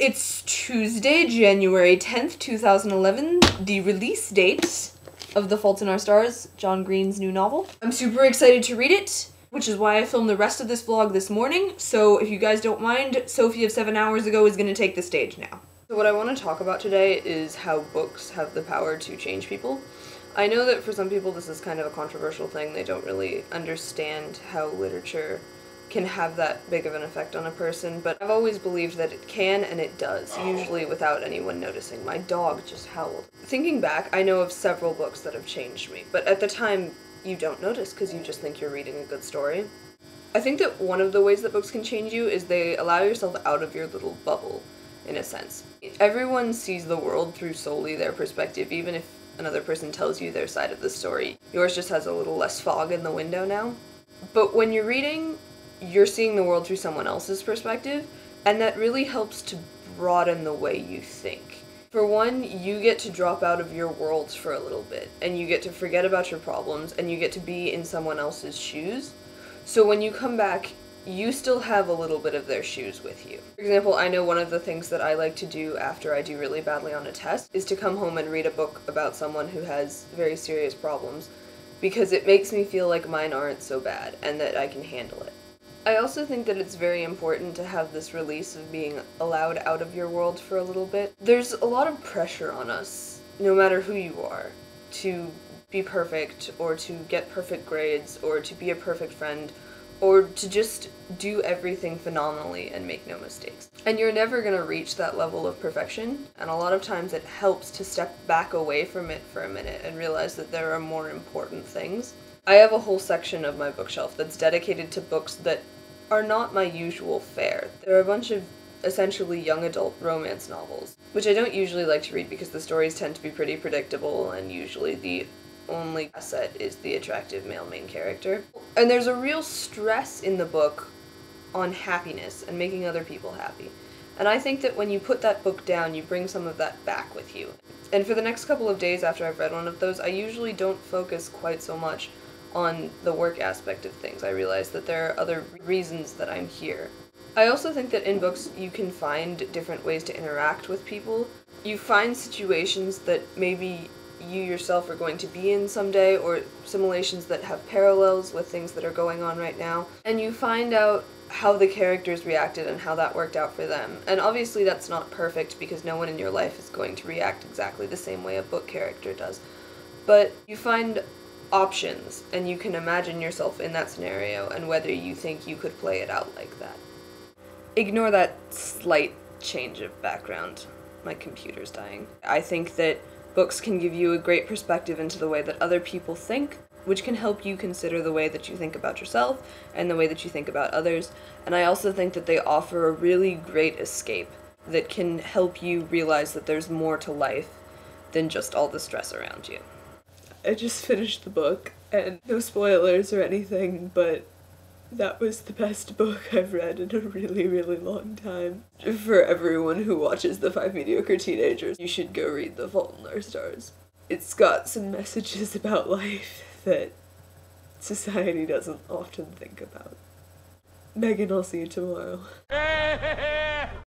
It's Tuesday, January 10th, 2011, the release date of The Fault in Our Stars, John Green's new novel. I'm super excited to read it, which is why I filmed the rest of this vlog this morning, so if you guys don't mind, Sophie of 7 hours ago is going to take the stage now. So what I want to talk about today is how books have the power to change people. I know that for some people this is kind of a controversial thing. They don't really understand how literature can have that big of an effect on a person, but I've always believed that it can and it does, usually without anyone noticing. My dog just howled. Thinking back, I know of several books that have changed me, but at the time you don't notice because you just think you're reading a good story. I think that one of the ways that books can change you is they allow yourself out of your little bubble, in a sense. Everyone sees the world through solely their perspective, even if another person tells you their side of the story. Yours just has a little less fog in the window now. But when you're reading, you're seeing the world through someone else's perspective, and that really helps to broaden the way you think. For one, you get to drop out of your world for a little bit, and you get to forget about your problems, and you get to be in someone else's shoes. So when you come back, you still have a little bit of their shoes with you. For example, I know one of the things that I like to do after I do really badly on a test is to come home and read a book about someone who has very serious problems, because it makes me feel like mine aren't so bad, and that I can handle it. I also think that it's very important to have this release of being allowed out of your world for a little bit. There's a lot of pressure on us, no matter who you are, to be perfect, or to get perfect grades, or to be a perfect friend, or to just do everything phenomenally and make no mistakes. And you're never gonna reach that level of perfection, and a lot of times it helps to step back away from it for a minute and realize that there are more important things. I have a whole section of my bookshelf that's dedicated to books that are not my usual fare. There are a bunch of essentially young adult romance novels, which I don't usually like to read because the stories tend to be pretty predictable and usually the only asset is the attractive male main character. And there's a real stress in the book on happiness and making other people happy. And I think that when you put that book down, you bring some of that back with you. And for the next couple of days after I've read one of those, I usually don't focus quite so much on the work aspect of things. I realize that there are other reasons that I'm here. I also think that in books you can find different ways to interact with people. You find situations that maybe you yourself are going to be in someday, or simulations that have parallels with things that are going on right now, and you find out how the characters reacted and how that worked out for them. And obviously that's not perfect because no one in your life is going to react exactly the same way a book character does. But you find options, and you can imagine yourself in that scenario and whether you think you could play it out like that. Ignore that slight change of background. My computer's dying. I think that books can give you a great perspective into the way that other people think, which can help you consider the way that you think about yourself and the way that you think about others. And I also think that they offer a really great escape that can help you realize that there's more to life than just all the stress around you. I just finished the book, and no spoilers or anything, but that was the best book I've read in a really, really long time. For everyone who watches The 5 Mediocre Teenagers, you should go read The Fault in Our Stars. It's got some messages about life that society doesn't often think about. Megan, I'll see you tomorrow.